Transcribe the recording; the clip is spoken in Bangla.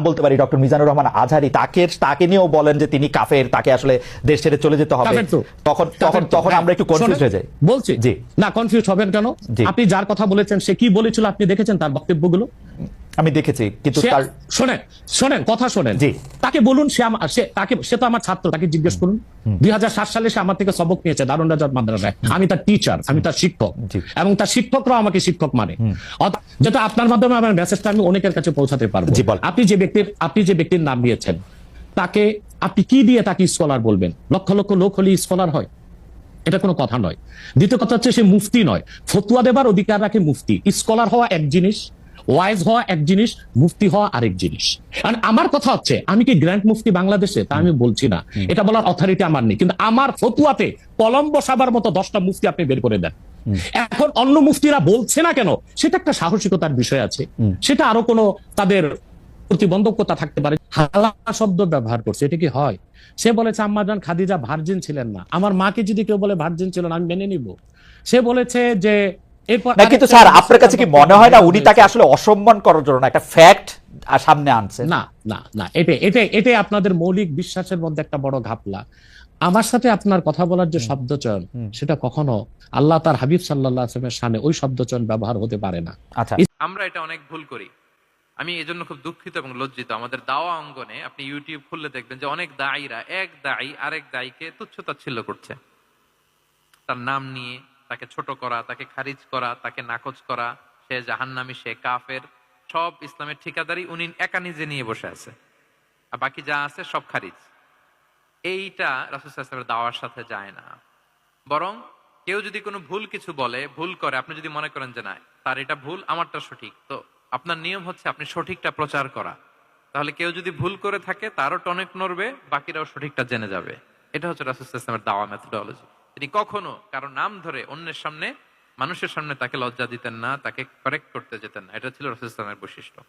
বলতে পারি ডক্টর মিজানুর রহমান আজহারী তাকে নিয়েও বলেন যে তিনি কাফের, তাকে আসলে দেশ ছেড়ে চলে যেতে হবে, তখন আমরা একটু কনফিউজ হয়ে যাই। বলছি জি না, কনফিউজ হবেন কেন? আপনি যার কথা বলেছেন সে কি বলেছিল আপনি দেখেছেন তার বক্তব্যগুলো? আমি দেখেছি, কিন্তু তার শোনেন কথা শোনেন। জি তাকে বলুন, সে তো আমার ছাত্র, তাকে জিজ্ঞেস করুন। 2007 সালে সে আমার থেকে সবক নিয়েছে দারুন রাজাত মাদ্রাসায়। আমি তার টিচার, আমি তার শিক্ষক, এবং তার শিক্ষকরাও আমাকে শিক্ষক মানে। যেটা আপনার মাধ্যমে আমার মেসেজটা আমি অনেকের কাছে পৌঁছাতে পারবো। আপনি যে ব্যক্তির নাম দিয়েছেন তাকে আপনি কি দিয়ে তাকে স্কলার বলবেন? লক্ষ লক্ষ লোক হলে স্কলার হয়? এটা কোনো কথা নয়। দ্বিতীয় কথা হচ্ছে সে মুফতি নয়, ফতুয়া দেবার অধিকার রাখে মুফতি। স্কলার হওয়া এক জিনিস, ওয়াইজ হওয়া এক জিনিস, মুফতি হওয়া আরেক জিনিস। আমার কথা হচ্ছে আমি কি গ্র্যান্ড মুফতি বাংলাদেশে? তা আমি বলছি না, এটা বলার অথরিটি আমার নেই, কিন্তু আমার ফতুয়াতে কলম বসাবার মতো 10টা মুফতি আপনি বের করে দেন। এখন অন্য মুফতিরা বলছে না কেন, সেটা একটা সাহসিকতার বিষয় আছে, সেটা আরো কোনো তাদের প্রতিবন্ধকতা থাকতে পারে। হালা শব্দ ব্যবহার করছে, এটা কি হয়? সে বলেছে আম্মা জান খাদিজা ভার্জিন ছিলেন না। আমার মাকে যদি কেউ বলে ভার্জিন ছিল না, আমি মেনে নিব। সে বলেছে যে কিন্তু স্যার আপনার কাছে কি মনে হয় না উনি তাকে আসলে অসম্মান করার জন্য একটা ফ্যাক্ট সামনে আনছে? না না না, এটাই আপনাদের মৌলিক বিশ্বাসের মধ্যে একটা বড় ঘাপলা। আমার সাথে আপনার কথা বলার যে শব্দচয়ন, সেটা কখনো আল্লাহ তার হাবিব সাল্লাল্লাহু আলাইহি ওয়াসাল্লামের শানে ওই শব্দচয়ন ব্যবহার হতে পারে না। আচ্ছা, আমরা এটা অনেক ভুল করি। আমি এজন্য খুব দুঃখিত এবং লজ্জিত। আমাদের দাওয়া অঙ্গনে আপনি ইউটিউব খুললে দেখবেন যে অনেক দায়ীরা এক দায়ী আরেক দায়ীকে তুচ্ছ-তাচ্ছিল্য করছে, তার নাম নিয়ে তাকে ছোট করা, তাকে খারিজ করা, তাকে নাকচ করা, সে জাহান্নামী, সে কাফের। সব ইসলামের ঠিকাদারি উনি একা নিজে নিয়ে বসে আছে, আর বাকি যা আছে সব খারিজ। এইটা রাসূল সাল্লাল্লাহু আলাইহি ওয়াসাল্লামের দাওয়ার সাথে যায় না। বরং কেউ যদি কোনো ভুল কিছু বলে, ভুল করে, আপনি যদি মনে করেন যে না তার এটা ভুল, আমারটা সঠিক, তো আপনার নিয়ম হচ্ছে আপনি সঠিকটা প্রচার করা। তাহলে কেউ যদি ভুল করে থাকে তারও টনক নড়বে, বাকিরাও সঠিকটা জেনে যাবে। এটা হচ্ছে রাসূল সাল্লাল্লাহু আলাইহি ওয়াসাল্লামের দাওয়া মেথোডোলজি। তিনি কখনো কারো নাম ধরে অন্যের সামনে, মানুষের সামনে তাকে লজ্জা দিতেন না, তাকে কারেক্ট করতে যেতেন না। এটা ছিল রাসূল সাল্লাল্লাহু আলাইহি ওয়াসাল্লামের বৈশিষ্ট্য।